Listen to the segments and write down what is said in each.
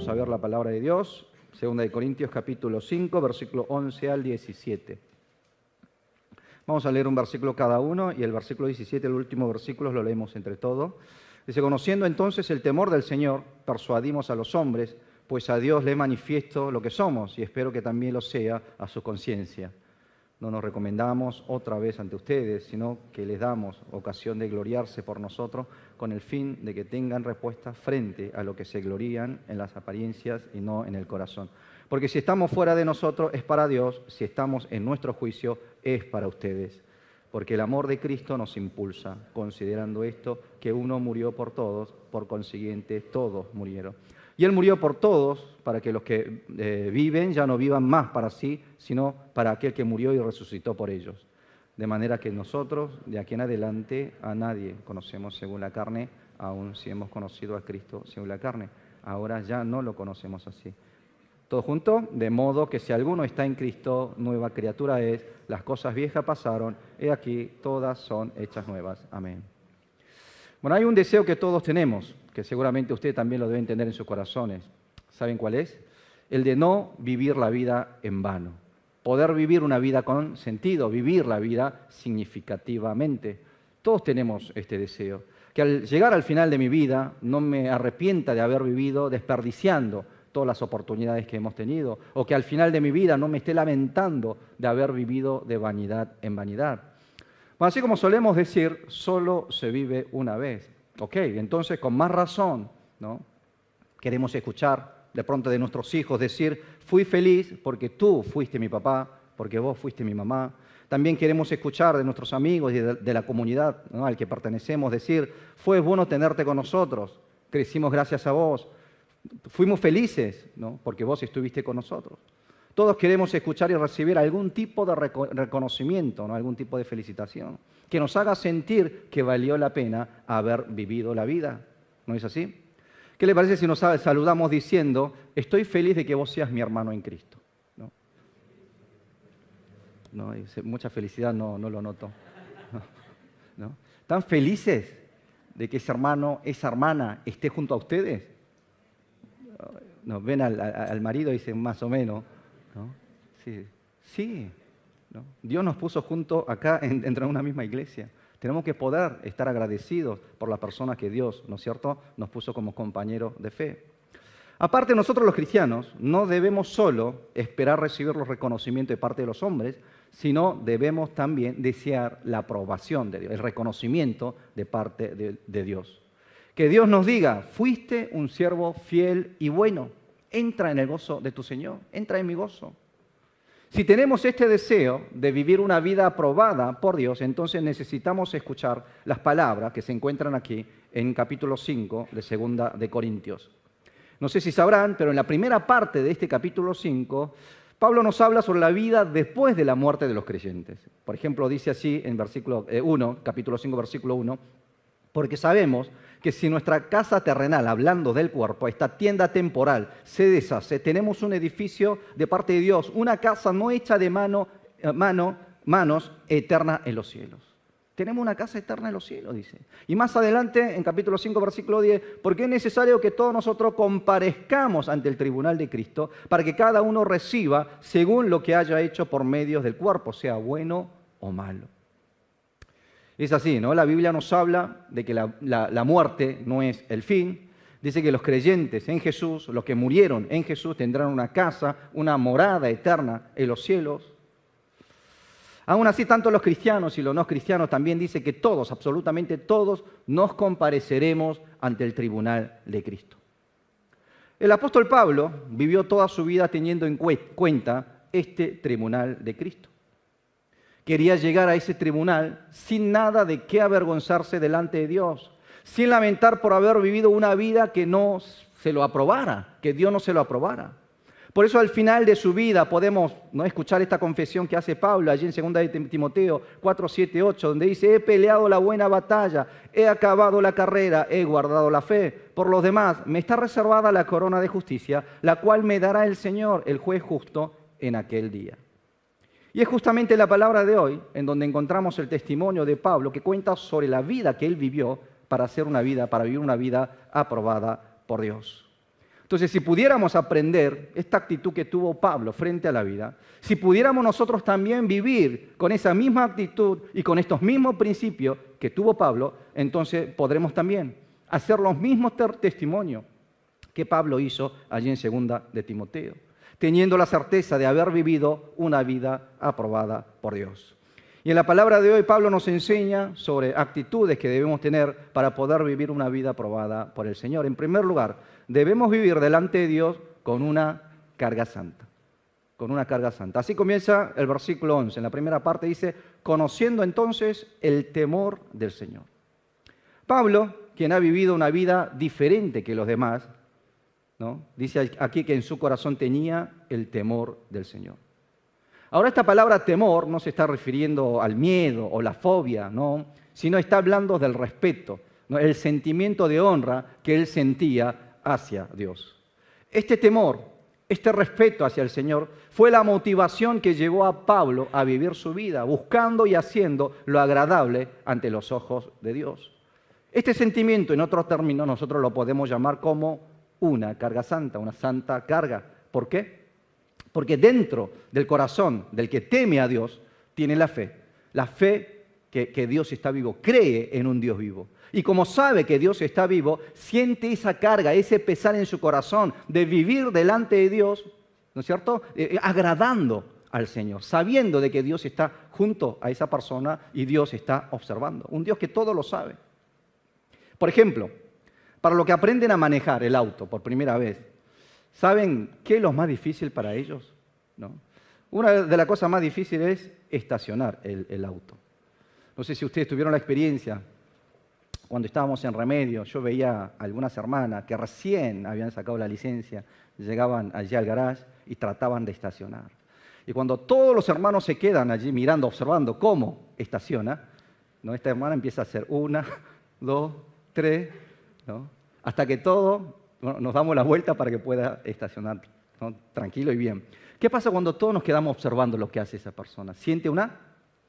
Vamos a ver la palabra de Dios, 2 Corintios capítulo 5, versículo 11 al 17. Vamos a leer un versículo cada uno y el versículo 17, el último versículo, lo leemos entre todos. Dice: conociendo entonces el temor del Señor, persuadimos a los hombres, pues a Dios le manifiesto lo que somos y espero que también lo sea a su conciencia. No nos recomendamos otra vez ante ustedes, sino que les damos ocasión de gloriarse por nosotros con el fin de que tengan respuesta frente a lo que se glorían en las apariencias y no en el corazón. Porque si estamos fuera de nosotros es para Dios, si estamos en nuestro juicio es para ustedes. Porque el amor de Cristo nos impulsa, considerando esto, que uno murió por todos, por consiguiente todos murieron. Y Él murió por todos, para que los que viven ya no vivan más para sí, sino para aquel que murió y resucitó por ellos. De manera que nosotros, de aquí en adelante, a nadie conocemos según la carne, aun si hemos conocido a Cristo según la carne. Ahora ya no lo conocemos así. Todo junto, de modo que si alguno está en Cristo, nueva criatura es, las cosas viejas pasaron, he aquí, todas son hechas nuevas. Amén. Bueno, hay un deseo que todos tenemos, que seguramente ustedes también lo deben tener en sus corazones. ¿Saben cuál es? El de no vivir la vida en vano. Poder vivir una vida con sentido, vivir la vida significativamente. Todos tenemos este deseo. Que al llegar al final de mi vida no me arrepienta de haber vivido desperdiciando todas las oportunidades que hemos tenido, o que al final de mi vida no me esté lamentando de haber vivido de vanidad en vanidad. Bueno, así como solemos decir, solo se vive una vez. Ok, entonces con más razón, ¿no? Queremos escuchar de pronto de nuestros hijos decir: fui feliz porque tú fuiste mi papá, porque vos fuiste mi mamá. También queremos escuchar de nuestros amigos y de la comunidad, ¿no?, al que pertenecemos decir: fue bueno tenerte con nosotros, crecimos gracias a vos, fuimos felices, ¿no?, porque vos estuviste con nosotros. Todos queremos escuchar y recibir algún tipo de reconocimiento, ¿no?, algún tipo de felicitación, que nos haga sentir que valió la pena haber vivido la vida. ¿No es así? ¿Qué le parece si nos saludamos diciendo: estoy feliz de que vos seas mi hermano en Cristo? ¿No? Mucha felicidad no lo noto. ¿No? ¿Están felices de que ese hermano, esa hermana esté junto a ustedes? ¿No? Ven al marido y dicen: más o menos. ¿No? Sí. ¿No? Dios nos puso juntos acá dentro de una misma iglesia. Tenemos que poder estar agradecidos por la persona que Dios, ¿no es cierto?, nos puso como compañeros de fe. Aparte, nosotros los cristianos no debemos solo esperar recibir los reconocimientos de parte de los hombres, sino debemos también desear la aprobación de Dios, el reconocimiento de parte de Dios. Que Dios nos diga: fuiste un siervo fiel y bueno, entra en el gozo de tu Señor, entra en mi gozo. Si tenemos este deseo de vivir una vida aprobada por Dios, entonces necesitamos escuchar las palabras que se encuentran aquí en capítulo 5 de 2 de Corintios. No sé si sabrán, pero en la primera parte de este capítulo 5, Pablo nos habla sobre la vida después de la muerte de los creyentes. Por ejemplo, dice así en versículo 1, capítulo 5, versículo 1, porque sabemos que si nuestra casa terrenal, hablando del cuerpo, esta tienda temporal, se deshace, tenemos un edificio de parte de Dios, una casa no hecha de manos, eterna en los cielos. Tenemos una casa eterna en los cielos, dice. Y más adelante, en capítulo 5, versículo 10, porque es necesario que todos nosotros comparezcamos ante el tribunal de Cristo, para que cada uno reciba según lo que haya hecho por medios del cuerpo, sea bueno o malo. Es así, ¿no? La Biblia nos habla de que la muerte no es el fin. Dice que los creyentes en Jesús, los que murieron en Jesús, tendrán una casa, una morada eterna en los cielos. Aún así, tanto los cristianos y los no cristianos también dice que todos, absolutamente todos, nos compareceremos ante el tribunal de Cristo. El apóstol Pablo vivió toda su vida teniendo en cuenta este tribunal de Cristo. Quería llegar a ese tribunal sin nada de qué avergonzarse delante de Dios, sin lamentar por haber vivido una vida que no se lo aprobara, que Dios no se lo aprobara. Por eso al final de su vida podemos, ¿no?, escuchar esta confesión que hace Pablo allí en 2 de Timoteo 4, 7, 8, donde dice: he peleado la buena batalla, he acabado la carrera, he guardado la fe. Por los demás, me está reservada la corona de justicia, la cual me dará el Señor, el juez justo, en aquel día. Y es justamente la palabra de hoy en donde encontramos el testimonio de Pablo, que cuenta sobre la vida que él vivió para vivir una vida aprobada por Dios. Entonces, si pudiéramos aprender esta actitud que tuvo Pablo frente a la vida, si pudiéramos nosotros también vivir con esa misma actitud y con estos mismos principios que tuvo Pablo, entonces podremos también hacer los mismos testimonios que Pablo hizo allí en 2 de Timoteo, teniendo la certeza de haber vivido una vida aprobada por Dios. Y en la palabra de hoy Pablo nos enseña sobre actitudes que debemos tener para poder vivir una vida aprobada por el Señor. En primer lugar, debemos vivir delante de Dios con una carga santa. Con una carga santa. Así comienza el versículo 11. En la primera parte dice, conociendo entonces el temor del Señor. Pablo, quien ha vivido una vida diferente que los demás, ¿no? Dice aquí que en su corazón tenía el temor del Señor. Ahora esta palabra temor no se está refiriendo al miedo o la fobia, ¿no? Sino está hablando del respeto, ¿no? El sentimiento de honra que él sentía hacia Dios. Este temor, este respeto hacia el Señor fue la motivación que llevó a Pablo a vivir su vida, buscando y haciendo lo agradable ante los ojos de Dios. Este sentimiento, en otros términos, nosotros lo podemos llamar como una carga santa, una santa carga. ¿Por qué? Porque dentro del corazón del que teme a Dios tiene la fe que Dios está vivo, cree en un Dios vivo. Y como sabe que Dios está vivo, siente esa carga, ese pesar en su corazón de vivir delante de Dios, ¿no es cierto? Agradando al Señor, sabiendo de que Dios está junto a esa persona y Dios está observando. Un Dios que todo lo sabe. Por ejemplo, para los que aprenden a manejar el auto por primera vez, ¿saben qué es lo más difícil para ellos? ¿No? Una de las cosas más difíciles es estacionar el auto. No sé si ustedes tuvieron la experiencia, cuando estábamos en Remedio, yo veía a algunas hermanas que recién habían sacado la licencia, llegaban allí al garage y trataban de estacionar. Y cuando todos los hermanos se quedan allí mirando, observando cómo estaciona, ¿no? Esta hermana empieza a hacer 1, 2, 3, ¿no? Hasta que todos nos damos la vuelta para que pueda estacionar, ¿no? Tranquilo y bien. ¿Qué pasa cuando todos nos quedamos observando lo que hace esa persona? Siente una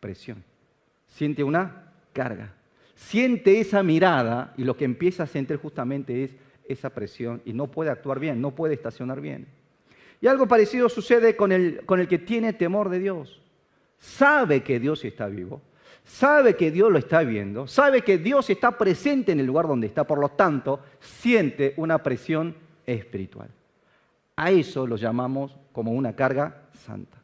presión, siente una carga, siente esa mirada y lo que empieza a sentir justamente es esa presión y no puede actuar bien, no puede estacionar bien. Y algo parecido sucede con el que tiene temor de Dios. Sabe que Dios está vivo, sabe que Dios lo está viendo, sabe que Dios está presente en el lugar donde está, por lo tanto, siente una presión espiritual. A eso lo llamamos como una carga santa.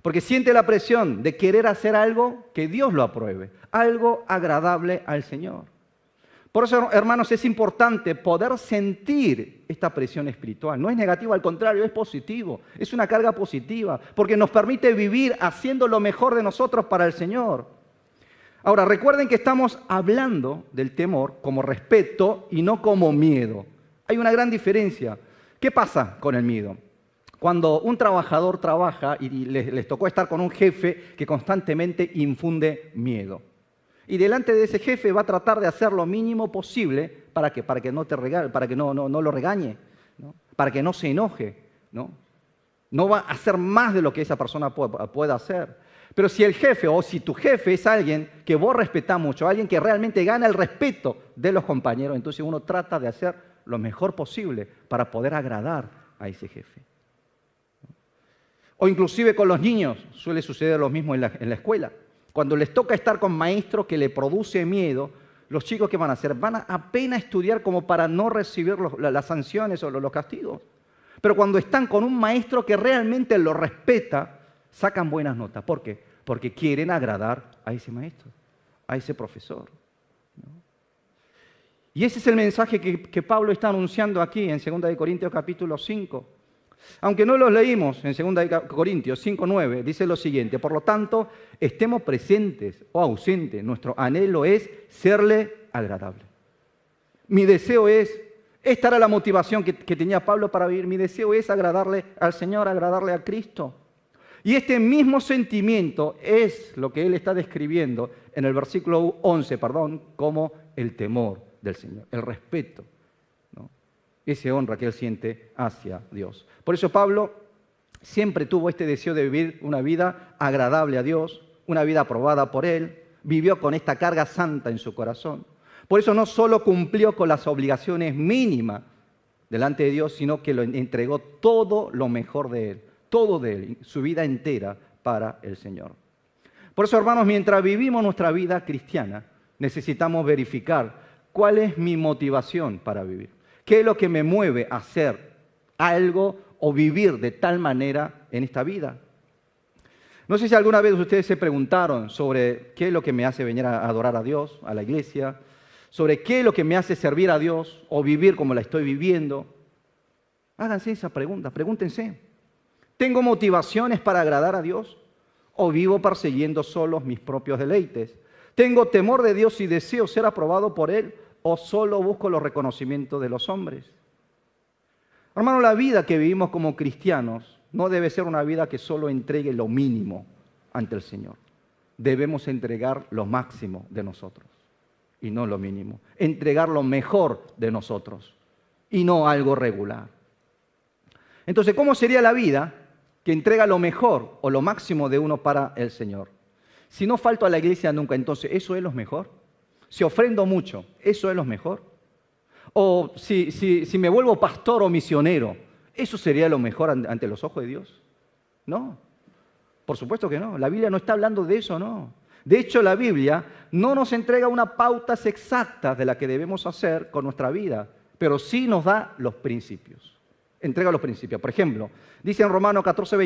Porque siente la presión de querer hacer algo que Dios lo apruebe, algo agradable al Señor. Por eso, hermanos, es importante poder sentir esta presión espiritual. No es negativo, al contrario, es positivo. Es una carga positiva, porque nos permite vivir haciendo lo mejor de nosotros para el Señor. Ahora, recuerden que estamos hablando del temor como respeto y no como miedo. Hay una gran diferencia. ¿Qué pasa con el miedo? Cuando un trabajador trabaja y les tocó estar con un jefe que constantemente infunde miedo. Y delante de ese jefe va a tratar de hacer lo mínimo posible para que no te regale, para que no lo regañe, ¿no? Para que no se enoje, ¿no? No va a hacer más de lo que esa persona pueda hacer. Pero si el jefe o si tu jefe es alguien que vos respetás mucho, alguien que realmente gana el respeto de los compañeros, entonces uno trata de hacer lo mejor posible para poder agradar a ese jefe. O inclusive con los niños suele suceder lo mismo en la escuela. Cuando les toca estar con maestros que le produce miedo, los chicos ¿qué van a hacer? Van a apenas estudiar como para no recibir las sanciones o los castigos. Pero cuando están con un maestro que realmente lo respeta, sacan buenas notas. ¿Por qué? Porque quieren agradar a ese maestro, a ese profesor, ¿no? Y ese es el mensaje que Pablo está anunciando aquí en 2 de Corintios capítulo 5. Aunque no los leímos en 2 de Corintios 5:9, dice lo siguiente: por lo tanto, estemos presentes o ausentes, nuestro anhelo es serle agradable. Mi deseo es, esta era la motivación que tenía Pablo para vivir, mi deseo es agradarle al Señor, agradarle a Cristo. Y este mismo sentimiento es lo que él está describiendo en el versículo 11, como el temor del Señor, el respeto, ¿no? Esa honra que él siente hacia Dios. Por eso Pablo siempre tuvo este deseo de vivir una vida agradable a Dios, una vida aprobada por él, vivió con esta carga santa en su corazón. Por eso no solo cumplió con las obligaciones mínimas delante de Dios, sino que lo entregó todo lo mejor de Él, todo de Él, su vida entera para el Señor. Por eso, hermanos, mientras vivimos nuestra vida cristiana, necesitamos verificar cuál es mi motivación para vivir. ¿Qué es lo que me mueve a hacer algo o vivir de tal manera en esta vida? No sé si alguna vez ustedes se preguntaron sobre qué es lo que me hace venir a adorar a Dios, a la iglesia, sobre qué es lo que me hace servir a Dios o vivir como la estoy viviendo. Háganse esa pregunta, pregúntense. ¿Tengo motivaciones para agradar a Dios o vivo persiguiendo solo mis propios deleites? ¿Tengo temor de Dios y deseo ser aprobado por Él o solo busco los reconocimientos de los hombres? Hermano, la vida que vivimos como cristianos no debe ser una vida que solo entregue lo mínimo ante el Señor. Debemos entregar lo máximo de nosotros y no lo mínimo. Entregar lo mejor de nosotros y no algo regular. Entonces, ¿cómo sería la vida que entrega lo mejor o lo máximo de uno para el Señor? Si no falto a la iglesia nunca, entonces, ¿eso es lo mejor? Si ofrendo mucho, ¿eso es lo mejor? O si me vuelvo pastor o misionero, ¿eso sería lo mejor ante los ojos de Dios? No, por supuesto que no. La Biblia no está hablando de eso, no. De hecho, la Biblia no nos entrega unas pautas exactas de la que debemos hacer con nuestra vida, pero sí nos da los principios. Entrega los principios. Por ejemplo, dice en Romanos 14,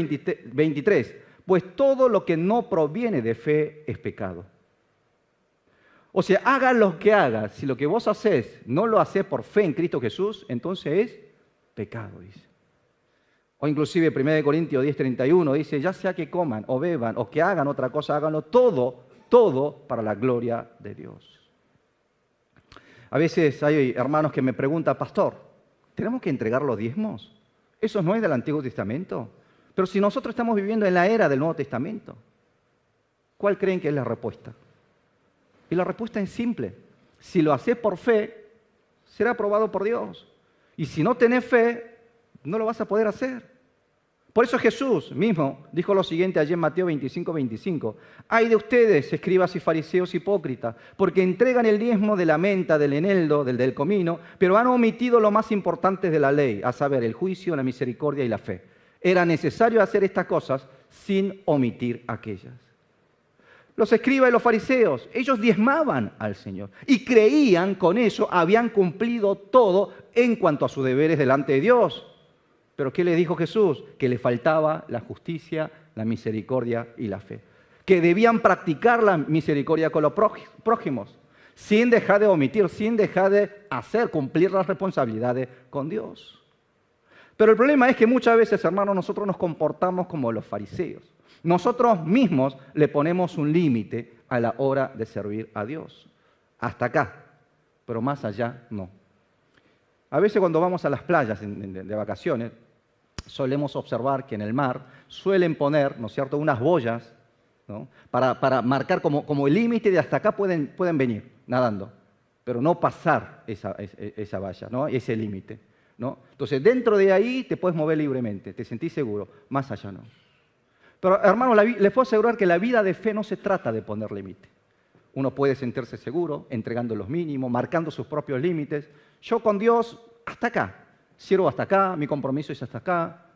23, pues todo lo que no proviene de fe es pecado. O sea, hagas lo que hagas, si lo que vos hacés no lo hacés por fe en Cristo Jesús, entonces es pecado, dice. O inclusive 1 Corintios 10:31 dice, ya sea que coman o beban o que hagan otra cosa, háganlo todo para la gloria de Dios. A veces hay hermanos que me preguntan, pastor, ¿tenemos que entregar los diezmos? ¿Eso no es del Antiguo Testamento? Pero si nosotros estamos viviendo en la era del Nuevo Testamento, ¿cuál creen que es la respuesta? Y la respuesta es simple. Si lo haces por fe, será aprobado por Dios. Y si no tenés fe, no lo vas a poder hacer. Por eso Jesús mismo dijo lo siguiente allí en Mateo 25:25. Ay de ustedes, escribas y fariseos hipócritas, porque entregan el diezmo de la menta, del eneldo, del comino, pero han omitido lo más importante de la ley, a saber, el juicio, la misericordia y la fe. Era necesario hacer estas cosas sin omitir aquellas. Los escribas y los fariseos, ellos diezmaban al Señor y creían con eso habían cumplido todo en cuanto a sus deberes delante de Dios. Pero ¿qué le dijo Jesús? Que le faltaba la justicia, la misericordia y la fe. Que debían practicar la misericordia con los prójimos, sin dejar de omitir, sin dejar de hacer cumplir las responsabilidades con Dios. Pero el problema es que muchas veces, hermanos, nosotros nos comportamos como los fariseos. Nosotros mismos le ponemos un límite a la hora de servir a Dios. Hasta acá, pero más allá no. A veces cuando vamos a las playas de vacaciones, solemos observar que en el mar suelen poner, ¿no es cierto?, unas boyas, ¿no?, para marcar como el límite de hasta acá pueden venir nadando, pero no pasar esa valla, ¿no?, ese límite, ¿no? Entonces, dentro de ahí te puedes mover libremente, te sentís seguro, más allá no. Pero, hermanos, les puedo asegurar que la vida de fe no se trata de poner límite. Uno puede sentirse seguro, entregando los mínimos, marcando sus propios límites. Yo con Dios, hasta acá. Sirvo hasta acá, mi compromiso es hasta acá.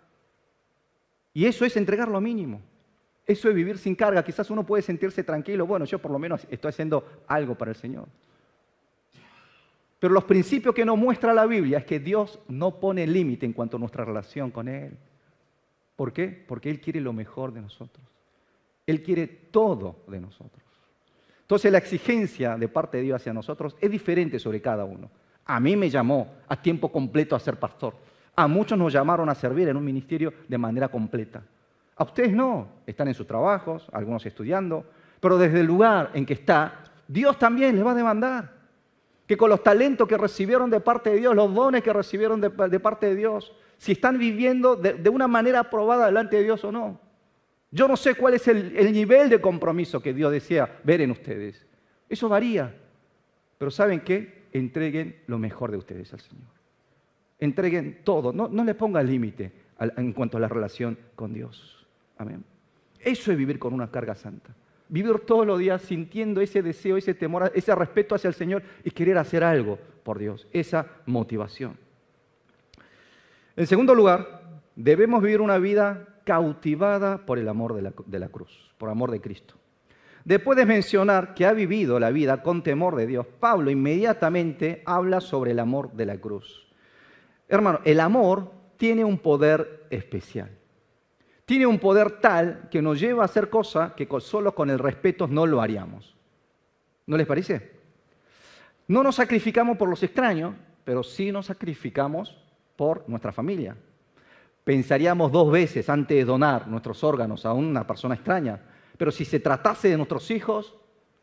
Y eso es entregar lo mínimo. Eso es vivir sin carga. Quizás uno puede sentirse tranquilo. Bueno, yo por lo menos estoy haciendo algo para el Señor. Pero los principios que nos muestra la Biblia es que Dios no pone límite en cuanto a nuestra relación con Él. ¿Por qué? Porque Él quiere lo mejor de nosotros. Él quiere todo de nosotros. Entonces la exigencia de parte de Dios hacia nosotros es diferente sobre cada uno. A mí me llamó a tiempo completo a ser pastor. A muchos nos llamaron a servir en un ministerio de manera completa. A ustedes no, están en sus trabajos, algunos estudiando, pero desde el lugar en que está, Dios también les va a demandar que con los talentos que recibieron de parte de Dios, los dones que recibieron de parte de Dios, si están viviendo de una manera aprobada delante de Dios o no. Yo no sé cuál es el nivel de compromiso que Dios desea ver en ustedes. Eso varía. Pero ¿saben qué? Entreguen lo mejor de ustedes al Señor. Entreguen todo. No le pongan límite en cuanto a la relación con Dios. Amén. Eso es vivir con una carga santa. Vivir todos los días sintiendo ese deseo, ese temor, ese respeto hacia el Señor y querer hacer algo por Dios. Esa motivación. En segundo lugar, debemos vivir una vida cautivada por el amor de la cruz, por amor de Cristo. Después de mencionar que ha vivido la vida con temor de Dios, Pablo inmediatamente habla sobre el amor de la cruz. Hermano, el amor tiene un poder especial. Tiene un poder tal que nos lleva a hacer cosas que solo con el respeto no lo haríamos. ¿No les parece? No nos sacrificamos por los extraños, pero sí nos sacrificamos por nuestra familia. Pensaríamos 2 veces antes de donar nuestros órganos a una persona extraña, pero si se tratase de nuestros hijos,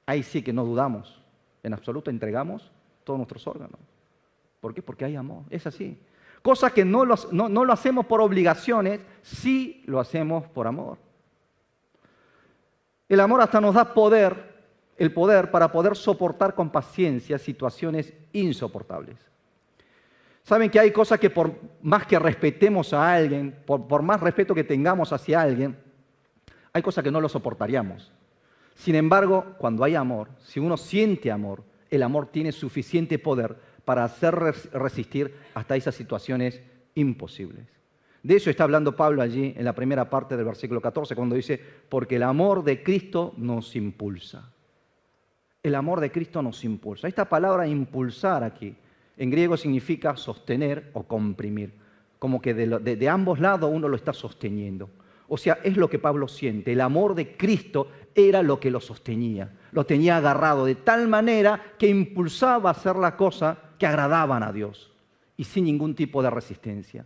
ahí sí que no dudamos. En absoluto entregamos todos nuestros órganos. ¿Por qué? Porque hay amor, es así. Cosas que no lo hacemos por obligaciones, sí lo hacemos por amor. El amor hasta nos da el poder para poder soportar con paciencia situaciones insoportables. Saben que hay cosas que por más que respetemos a alguien, por más respeto que tengamos hacia alguien, hay cosas que no lo soportaríamos. Sin embargo, cuando hay amor, si uno siente amor, el amor tiene suficiente poder para hacer resistir hasta esas situaciones imposibles. De eso está hablando Pablo allí en la primera parte del versículo 14, cuando dice, porque el amor de Cristo nos impulsa. El amor de Cristo nos impulsa. Esta palabra impulsar aquí, en griego significa sostener o comprimir, como que de ambos lados uno lo está sosteniendo. O sea, es lo que Pablo siente. El amor de Cristo era lo que lo sostenía, lo tenía agarrado de tal manera que impulsaba a hacer la cosa que agradaban a Dios y sin ningún tipo de resistencia.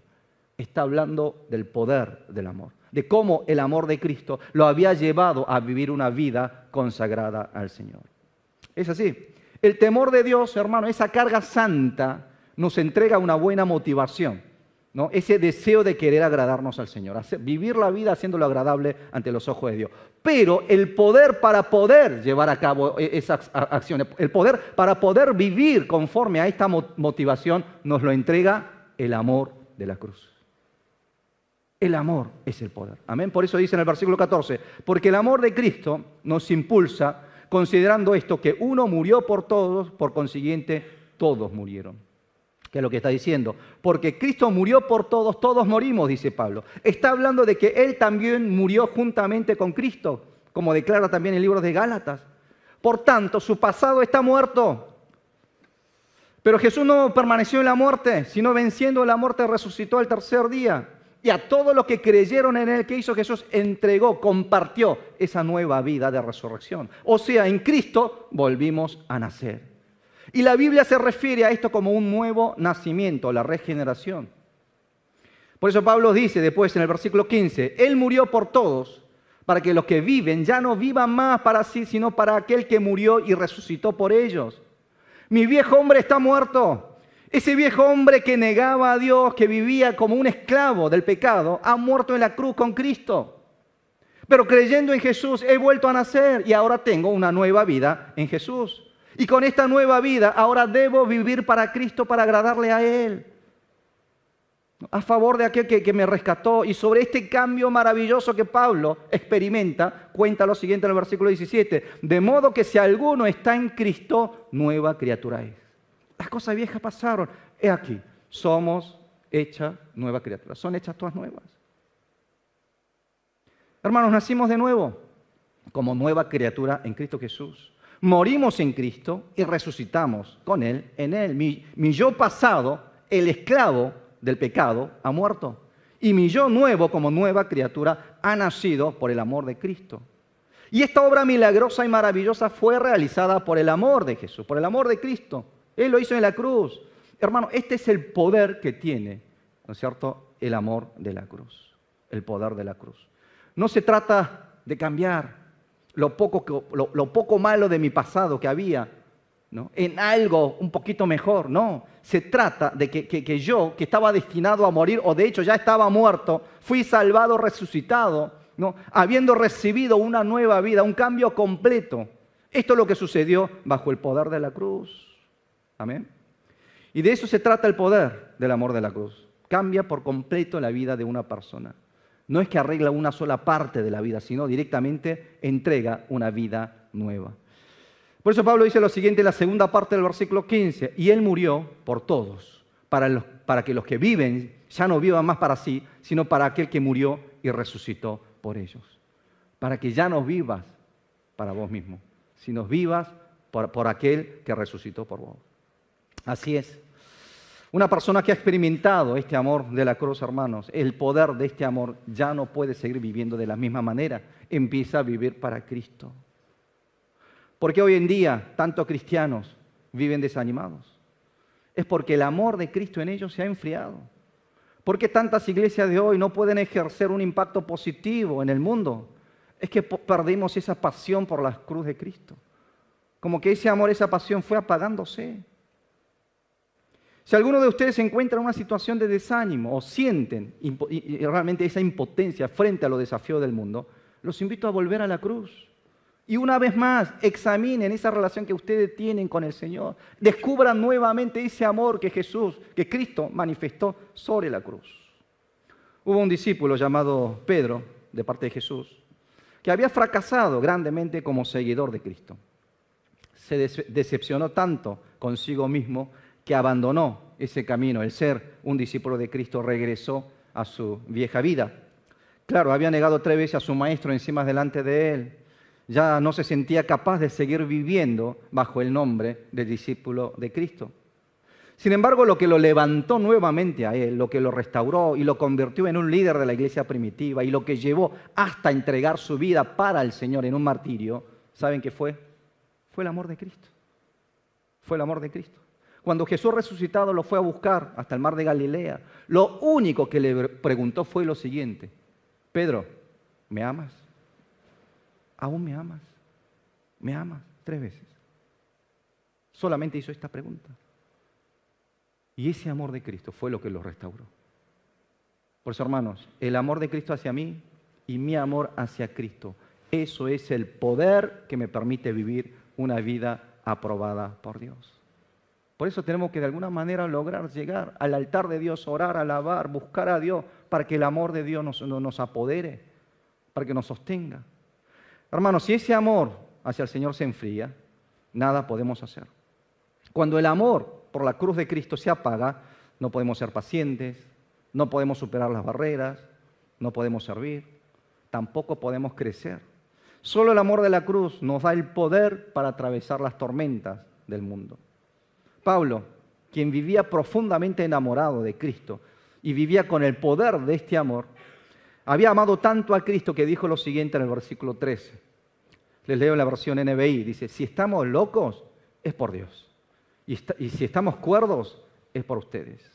Está hablando del poder del amor, de cómo el amor de Cristo lo había llevado a vivir una vida consagrada al Señor. Es así. El temor de Dios, hermano, esa carga santa nos entrega una buena motivación, ¿no? Ese deseo de querer agradarnos al Señor, vivir la vida haciéndolo agradable ante los ojos de Dios. Pero el poder para poder llevar a cabo esas acciones, el poder para poder vivir conforme a esta motivación, nos lo entrega el amor de la cruz. El amor es el poder. Amén. Por eso dice en el versículo 14, porque el amor de Cristo nos impulsa, considerando esto, que uno murió por todos, por consiguiente, todos murieron. ¿Qué es lo que está diciendo? Porque Cristo murió por todos, todos morimos, dice Pablo. Está hablando de que Él también murió juntamente con Cristo, como declara también el libro de Gálatas. Por tanto, su pasado está muerto. Pero Jesús no permaneció en la muerte, sino venciendo la muerte resucitó al tercer día. Y a todos los que creyeron en Él, ¿qué hizo Jesús? Entregó, compartió esa nueva vida de resurrección. O sea, en Cristo volvimos a nacer. Y la Biblia se refiere a esto como un nuevo nacimiento, la regeneración. Por eso Pablo dice después en el versículo 15, Él murió por todos, para que los que viven ya no vivan más para sí, sino para aquel que murió y resucitó por ellos. Mi viejo hombre está muerto. Ese viejo hombre que negaba a Dios, que vivía como un esclavo del pecado, ha muerto en la cruz con Cristo. Pero creyendo en Jesús he vuelto a nacer y ahora tengo una nueva vida en Jesús. Y con esta nueva vida ahora debo vivir para Cristo, para agradarle a Él. A favor de aquel que me rescató. Y sobre este cambio maravilloso que Pablo experimenta, cuenta lo siguiente en el versículo 17. De modo que si alguno está en Cristo, nueva criatura es. Las cosas viejas pasaron. He aquí, somos hechas nueva criatura. Son hechas todas nuevas. Hermanos, nacimos de nuevo como nueva criatura en Cristo Jesús. Morimos en Cristo y resucitamos con Él, en Él. Mi yo pasado, el esclavo del pecado, ha muerto. Y mi yo nuevo, como nueva criatura, ha nacido por el amor de Cristo. Y esta obra milagrosa y maravillosa fue realizada por el amor de Jesús, por el amor de Cristo. Él lo hizo en la cruz. Hermano, este es el poder que tiene, ¿no es cierto?, el amor de la cruz. El poder de la cruz. No se trata de cambiar lo poco malo de mi pasado que había, ¿no?, en algo un poquito mejor. No, se trata de que yo, que estaba destinado a morir, o de hecho ya estaba muerto, fui salvado, resucitado, ¿no?, habiendo recibido una nueva vida, un cambio completo. Esto es lo que sucedió bajo el poder de la cruz. Amén. Y de eso se trata el poder del amor de la cruz. Cambia por completo la vida de una persona. No es que arregla una sola parte de la vida, sino directamente entrega una vida nueva. Por eso Pablo dice lo siguiente en la segunda parte del versículo 15. Y Él murió por todos, para para que los que viven ya no vivan más para sí, sino para aquel que murió y resucitó por ellos. Para que ya no vivas para vos mismo, sino vivas por aquel que resucitó por vos. Así es. Una persona que ha experimentado este amor de la cruz, hermanos, el poder de este amor, ya no puede seguir viviendo de la misma manera. Empieza a vivir para Cristo. ¿Por qué hoy en día tantos cristianos viven desanimados? Es porque el amor de Cristo en ellos se ha enfriado. ¿Por qué tantas iglesias de hoy no pueden ejercer un impacto positivo en el mundo? Es que perdimos esa pasión por la cruz de Cristo. Como que ese amor, esa pasión fue apagándose. Si alguno de ustedes se encuentra en una situación de desánimo o sienten realmente esa impotencia frente a los desafíos del mundo, los invito a volver a la cruz. Y una vez más, examinen esa relación que ustedes tienen con el Señor. Descubran nuevamente ese amor que Cristo manifestó sobre la cruz. Hubo un discípulo llamado Pedro, de parte de Jesús, que había fracasado grandemente como seguidor de Cristo. Se decepcionó tanto consigo mismo que abandonó ese camino, el ser un discípulo de Cristo, regresó a su vieja vida. Claro, había negado 3 veces a su maestro encima delante de él. Ya no se sentía capaz de seguir viviendo bajo el nombre de discípulo de Cristo. Sin embargo, lo que lo levantó nuevamente a él, lo que lo restauró y lo convirtió en un líder de la iglesia primitiva y lo que llevó hasta entregar su vida para el Señor en un martirio, ¿saben qué fue? Fue el amor de Cristo. Fue el amor de Cristo. Cuando Jesús resucitado lo fue a buscar hasta el mar de Galilea, lo único que le preguntó fue lo siguiente: Pedro, ¿me amas? ¿Aún me amas? ¿Me amas? 3 veces. Solamente hizo esta pregunta. Y ese amor de Cristo fue lo que lo restauró. Por eso, hermanos, el amor de Cristo hacia mí y mi amor hacia Cristo, eso es el poder que me permite vivir una vida aprobada por Dios. Por eso tenemos que de alguna manera lograr llegar al altar de Dios, orar, alabar, buscar a Dios, para que el amor de Dios nos apodere, para que nos sostenga. Hermanos, si ese amor hacia el Señor se enfría, nada podemos hacer. Cuando el amor por la cruz de Cristo se apaga, no podemos ser pacientes, no podemos superar las barreras, no podemos servir, tampoco podemos crecer. Solo el amor de la cruz nos da el poder para atravesar las tormentas del mundo. Pablo, quien vivía profundamente enamorado de Cristo y vivía con el poder de este amor, había amado tanto a Cristo que dijo lo siguiente en el versículo 13. Les leo en la versión NBI, dice: si estamos locos, es por Dios. Y si estamos cuerdos, es por ustedes.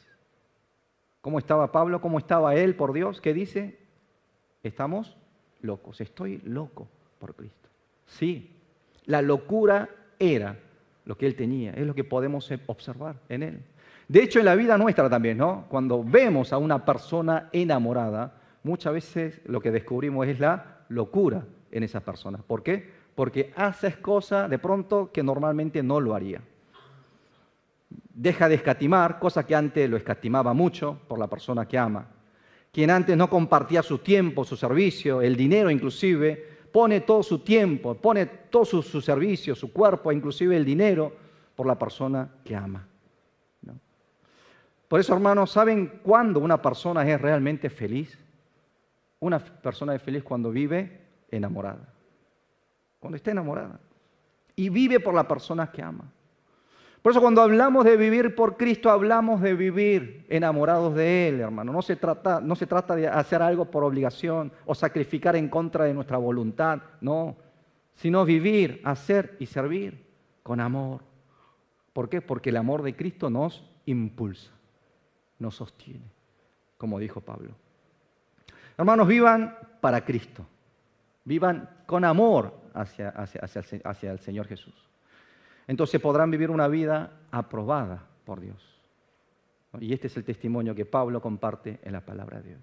¿Cómo estaba Pablo? ¿Cómo estaba él por Dios? ¿Qué dice? Estamos locos. Estoy loco por Cristo. Sí, la locura era lo que él tenía, es lo que podemos observar en él. De hecho, en la vida nuestra también, ¿no? Cuando vemos a una persona enamorada, muchas veces lo que descubrimos es la locura en esa persona. ¿Por qué? Porque haces cosas de pronto que normalmente no lo haría. Deja de escatimar, cosa que antes lo escatimaba mucho por la persona que ama. Quien antes no compartía su tiempo, su servicio, el dinero inclusive, pone todo su tiempo, pone todo su servicio, su cuerpo, inclusive el dinero, por la persona que ama, ¿no? Por eso, hermanos, ¿saben cuándo una persona es realmente feliz? Una persona es feliz cuando vive enamorada. Cuando está enamorada. Y vive por la persona que ama. Por eso cuando hablamos de vivir por Cristo, hablamos de vivir enamorados de Él, hermano. No se trata de hacer algo por obligación o sacrificar en contra de nuestra voluntad, no. Sino vivir, hacer y servir con amor. ¿Por qué? Porque el amor de Cristo nos impulsa, nos sostiene, como dijo Pablo. Hermanos, vivan para Cristo. Vivan con amor hacia el Señor Jesús. Entonces podrán vivir una vida aprobada por Dios. Y este es el testimonio que Pablo comparte en la palabra de Dios.